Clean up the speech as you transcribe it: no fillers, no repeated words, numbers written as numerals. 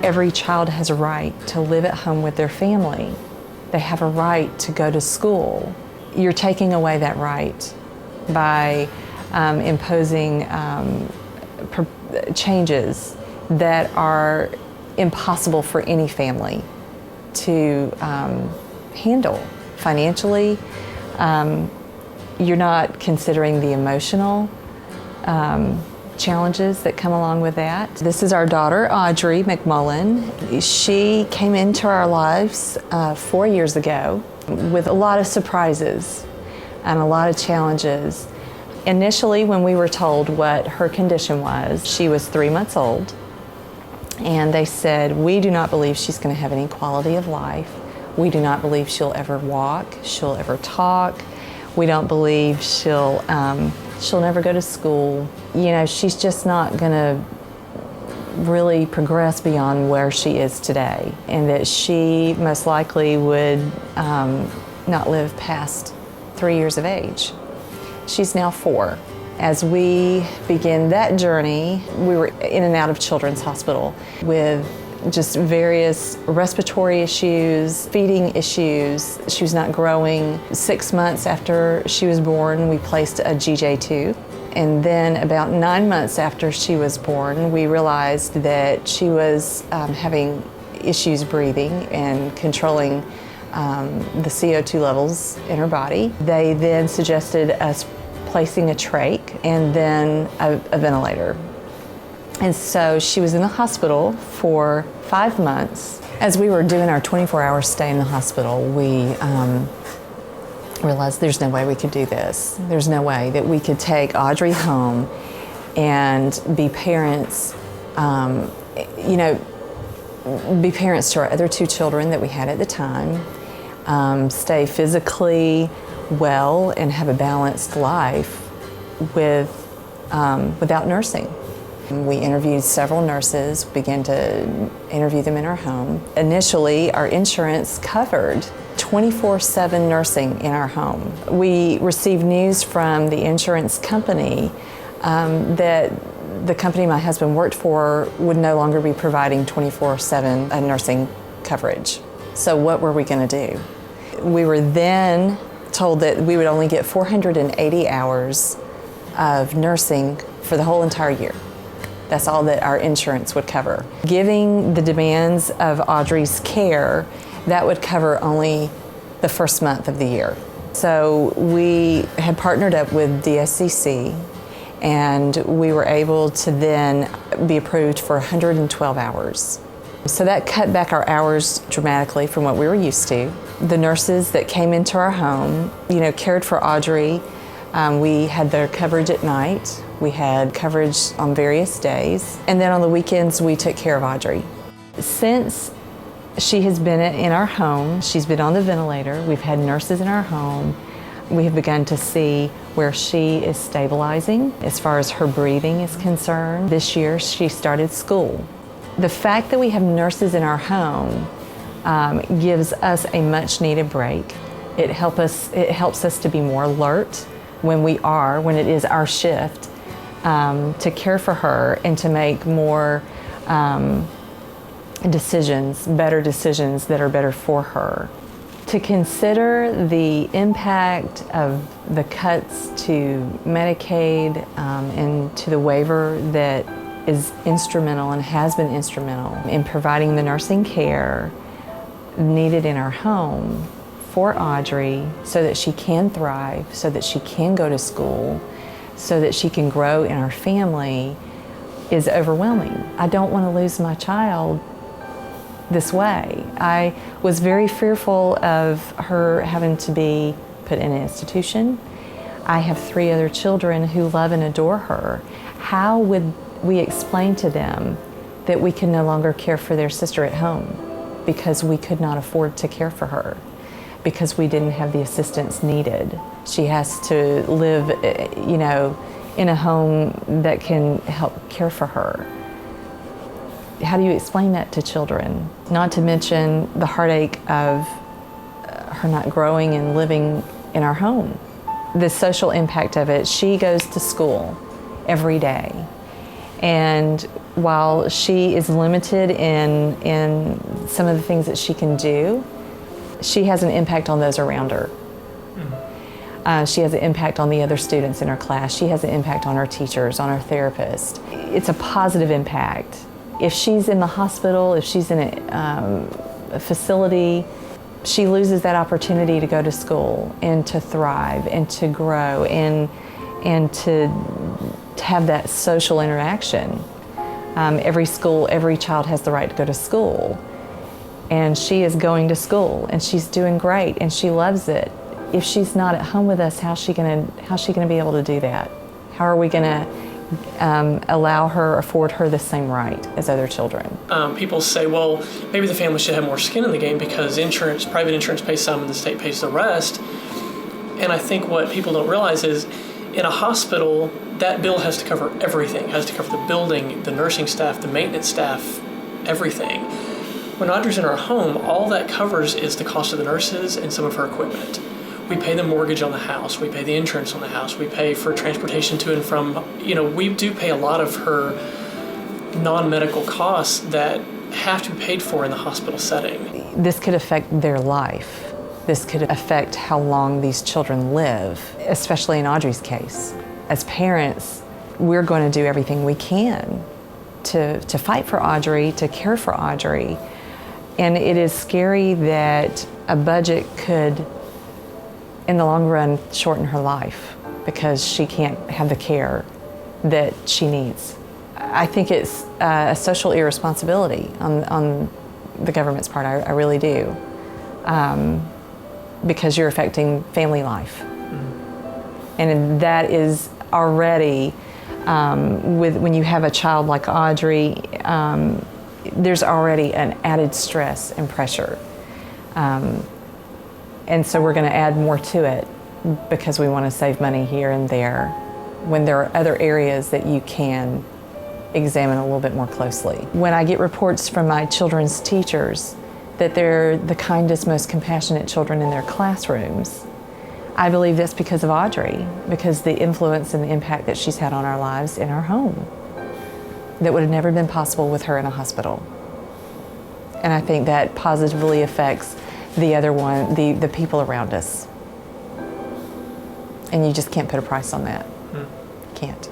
Every child has a right to live at home with their family. They have a right to go to school. You're taking away that right by imposing changes that are impossible for any family to handle financially. You're not considering the emotional challenges that come along with that. This is our daughter, Audrey McMullin. She came into our lives 4 years ago with a lot of surprises and a lot of challenges. Initially, when we were told what her condition was, she was 3 months old, and they said, "We do not believe she's going to have any quality of life. We do not believe she'll ever walk, she'll ever talk. We don't believe she'll never go to school. You know, she's just not going to really progress beyond where she is today, and that she most likely would not live past 3 years of age." She's now 4. As we begin that journey, we were in and out of Children's Hospital with just various respiratory issues, feeding issues. She was not growing. 6 months after she was born, we placed a GJ2. And then about 9 months after she was born, we realized that she was having issues breathing and controlling the CO2 levels in her body. They then suggested us placing a trach and then a ventilator. And so she was in the hospital for 5 months. As we were doing our 24-hour stay in the hospital, we realized there's no way we could do this. There's no way that we could take Audrey home and be parents, be parents to our other 2 children that we had at the time, stay physically well and have a balanced life without nursing. We interviewed several nurses, began to interview them in our home. Initially, our insurance covered 24/7 nursing in our home. We received news from the insurance company that the company my husband worked for would no longer be providing 24/7 nursing coverage. So what were we going to do? We were then told that we would only get 480 hours of nursing for the whole entire year. That's all that our insurance would cover. Given the demands of Audrey's care, that would cover only the first month of the year. So we had partnered up with DSCC, and we were able to then be approved for 112 hours. So that cut back our hours dramatically from what we were used to. The nurses that came into our home, cared for Audrey. We had their coverage at night. We had coverage on various days. And then on the weekends, we took care of Audrey. Since she has been in our home, she's been on the ventilator. We've had nurses in our home. We have begun to see where she is stabilizing as far as her breathing is concerned. This year, she started school. The fact that we have nurses in our home gives us a much needed break. It helps us to be more alert when it is our shift, to care for her and to make more better decisions that are better for her. To consider the impact of the cuts to Medicaid and to the waiver that is instrumental and has been instrumental in providing the nursing care needed in our home for Audrey so that she can thrive, so that she can go to school, so that she can grow in our family is overwhelming. I don't want to lose my child this way. I was very fearful of her having to be put in an institution. I have 3 other children who love and adore her. How would we explain to them that we can no longer care for their sister at home because we could not afford to care for her, because we didn't have the assistance needed? She has to live, in a home that can help care for her. How do you explain that to children? Not to mention the heartache of her not growing and living in our home. The social impact of it, she goes to school every day. And while she is limited in some of the things that she can do, she has an impact on those around her. She has an impact on the other students in her class. She has an impact on her teachers, on her therapist. It's a positive impact. If she's in the hospital, if she's in a facility, she loses that opportunity to go to school and to thrive and to grow and to have that social interaction. Every child has the right to go to school. And she is going to school and she's doing great and she loves it. If she's not at home with us, how's she gonna be able to do that? How are we gonna afford her the same right as other children? People say, well, maybe the family should have more skin in the game because private insurance pays some and the state pays the rest. And I think what people don't realize is in a hospital, that bill has to cover everything. It has to cover the building, the nursing staff, the maintenance staff, everything. When Audrey's in our home, all that covers is the cost of the nurses and some of her equipment. We pay the mortgage on the house, we pay the insurance on the house, we pay for transportation to and from, we do pay a lot of her non-medical costs that have to be paid for in the hospital setting. This could affect their life. This could affect how long these children live, especially in Audrey's case. As parents, we're going to do everything we can to fight for Audrey, to care for Audrey. And it is scary that a budget could, in the long run, shorten her life because she can't have the care that she needs. I think it's a social irresponsibility on the government's part. I really do. Because you're affecting family life. Mm-hmm. And that is already, when you have a child like Audrey, there's already an added stress and pressure. And so we're going to add more to it because we want to save money here and there when there are other areas that you can examine a little bit more closely. When I get reports from my children's teachers that they're the kindest, most compassionate children in their classrooms, I believe that's because of Audrey, because the influence and the impact that she's had on our lives in our home that would have never been possible with her in a hospital. And I think that positively affects the people around us. And you just can't put a price on that. Can't.